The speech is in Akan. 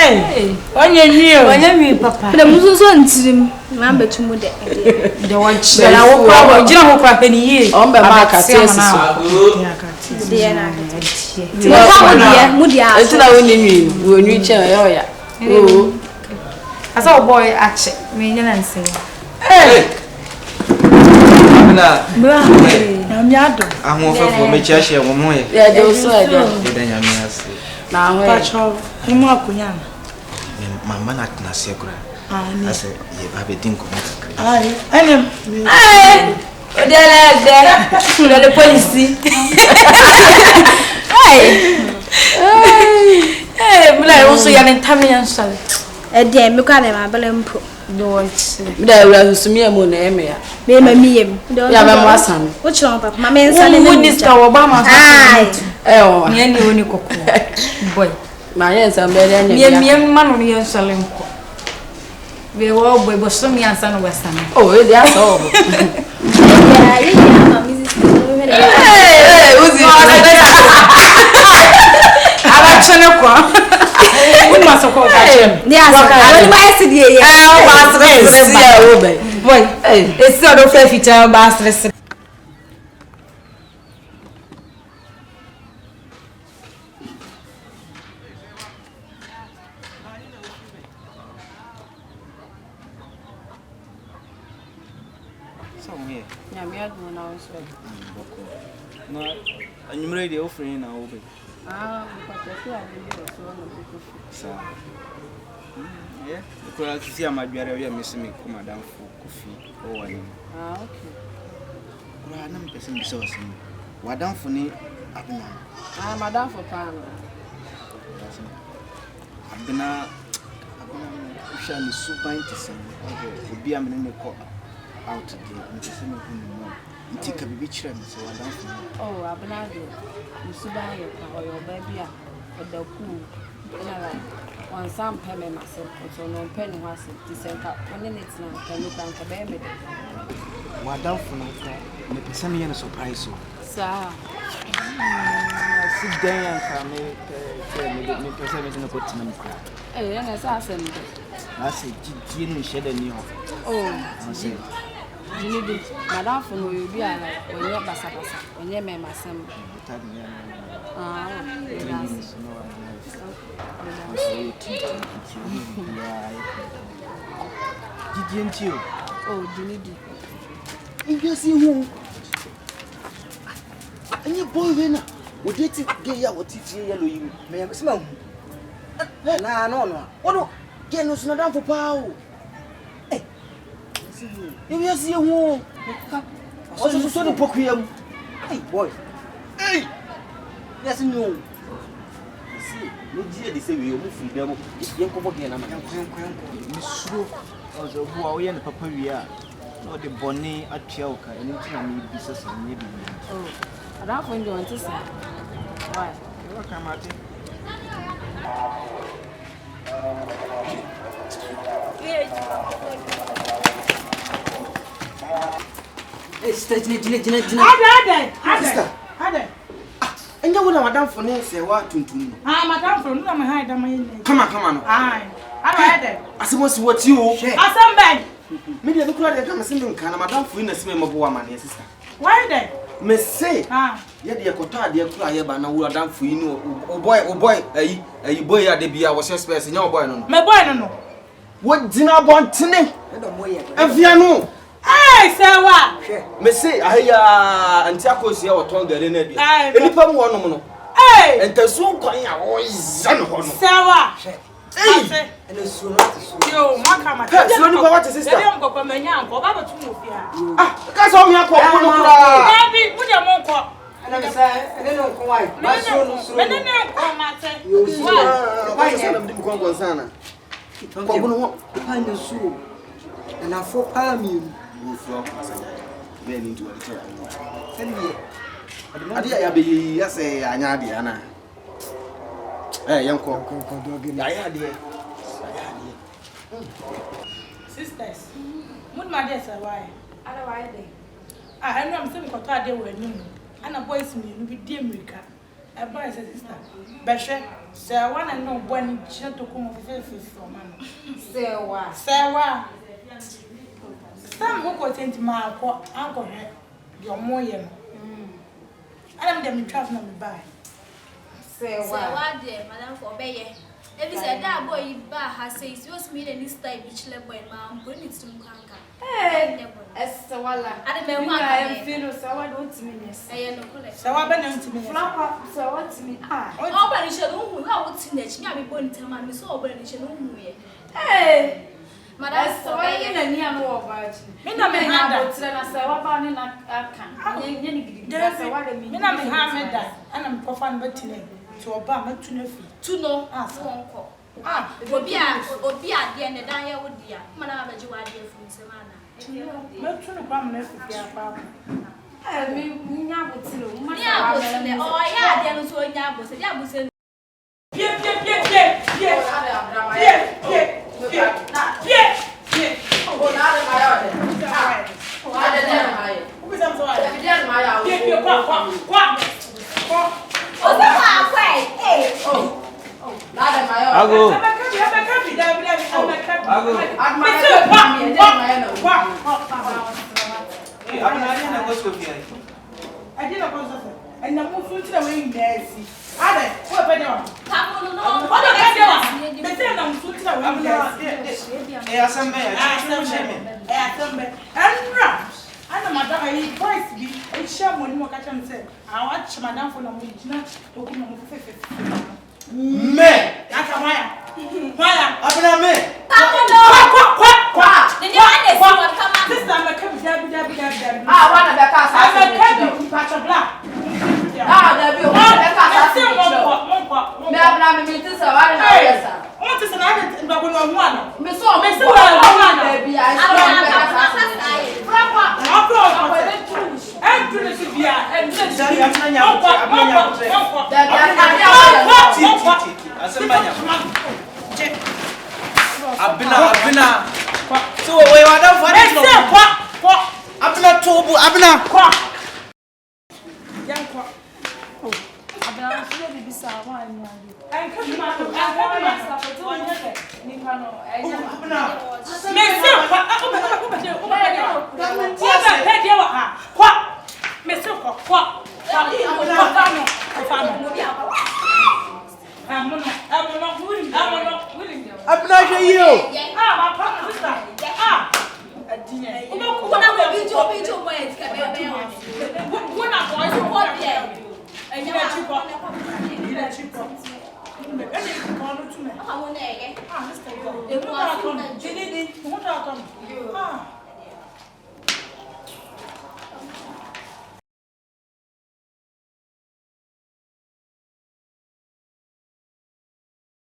Hey, on your papa. The Muson team, number 2 mother. The one that I will probably jump up any year. On the market, I saw a boy actually, meaning and say, hey, I'm for me, Cheshire, one more. Yeah, they also now, I'm not going. Mamma not Nasecra. I said, you have a dink of it. I am. There, the police. Hey, but I also young Italian son. A dear, look at him, I believe. Don't there was me a moon, Emia. Me, don't have a son. What's wrong, Papa? My man, son, wouldn't Obama. Oh, any unique boy. My hands are better than young man on your selling. We were all with some young son of Western. Oh, that's all. We must have called him. Yes, it's sort of a feature bastard. No, and you're ready offering now. Yeah, because I see my brother, we are missing me, Madame Coffee. Oh, okay. Well, I'm passing the sauce. What down for me? I'm Madame for Pan. I've been shiny super interesting. Would be a minute out today. You take a beach run, so I don't. Oh, I've been out there. You see by your baby at the pool. One some payment myself, so no penny was it. December, 1 minute now, can look down to baby. What doubtful, make some young surprise. Sir, sit there and come me present in a good time. Eh, and as I said, I said, Gin shed a new. Oh, I said. You need it. Madame for no you be like when you're bassa when you're my son. Didn't you? Oh, you need it. You just see who? And your boy, when we did it, get out what it's yellow. You may have smell. No. What? Get no down for power. You will see a wall. Also, so the poquium. Hey, boy. Hey! Yes, no. See, no dear, they say we will move them. If you come again, I'm Miss Shrew, or the Huawei and Paparia, or the Bonnet at Chelka, and it's not me business and maybe. Oh, I don't find you want to say. Why? You're welcome, Martin. Sister. And you would have done for Serwaa to Madame from Namaha. Come on. Aye. I read it. I suppose what you are some bad. Maybe I look like I'm a single kind of Madame for in a smell of woman, sister. Why then? Miss say, yet the Cota, dear Cry, but now we are done for you. Oh boy, a boy at the beer was just passing your boy. My boy, no. What dinner want to name? If you know. Hey, Serwaa. Me say, I Antiacos here or told the Renedy. Any pum one. Hey, and the soon going away, son of Serwaa. Hey, and the soon. Yo, Macama, that's only what is this? I don't go from my young, for Baba to move here. Ah, that's all me. I put your monk. And I say, I don't know why. My son, I don't know, Matter. You see, why is one of them Gonzana? I'm going to find the soul. And I for Palmy. Then into a chair. I did be yes, I know Diana. Eh, young sisters, what my dear Serwaa? I know I'm saying for 3 days, and a boy's me with dear Miky. boy says sister. Beshe, Serwaa and no one to come of faith for man. Serwaa. Some who got into my uncle, your moyen. I'm them traveling me by. Serwaa, dear, Madame Forbeye. If you said that boy, you has says, you was me and this type, which level and ma'am, bring it to Kanka. Serwaa. I don't know, I am feeling Serwaa don't to me. I am no color. Serwaa been to me. Serwaa to me. Oh, but you should know who I would see that you have been born to man, Miss Auburn, you should know who. Hey, Madame Serwaa, you know, near no virgin. Me no me have it, and I say, what about in a can? That's what I mean. I'm Mohammed, and I'm profane betting to Obama to Nefi. To know us one call. Obia, the end of the day, would dear. Madame, you are dear from Semana. Not to the bomb, Nefi. I mean, I would say, oh, yeah, there was one yabos, and yabos. I did not go and I'm moving to the way there. Ada, what better? What the hell? They say I'm shooting away. And madam, I voice be a shaman more catch and say, I watch madam for the original talking of me. That's a Maya. Maya, Abena me. This time I come down. I want to pass. I'm a cabin, patch of black. There be one. What is another one? Miss one, baby. I Abena. So we are done for this. Abena tobu, Abena. Young kwa. Abena sile bi sa wa ni ade. Ai ka ma to. Ai ka ma sa to to ni ke. Ni ka no. Ai ja ma. Me se kwa. Kwa. Me se kwa. Abena je yo. My partner sister.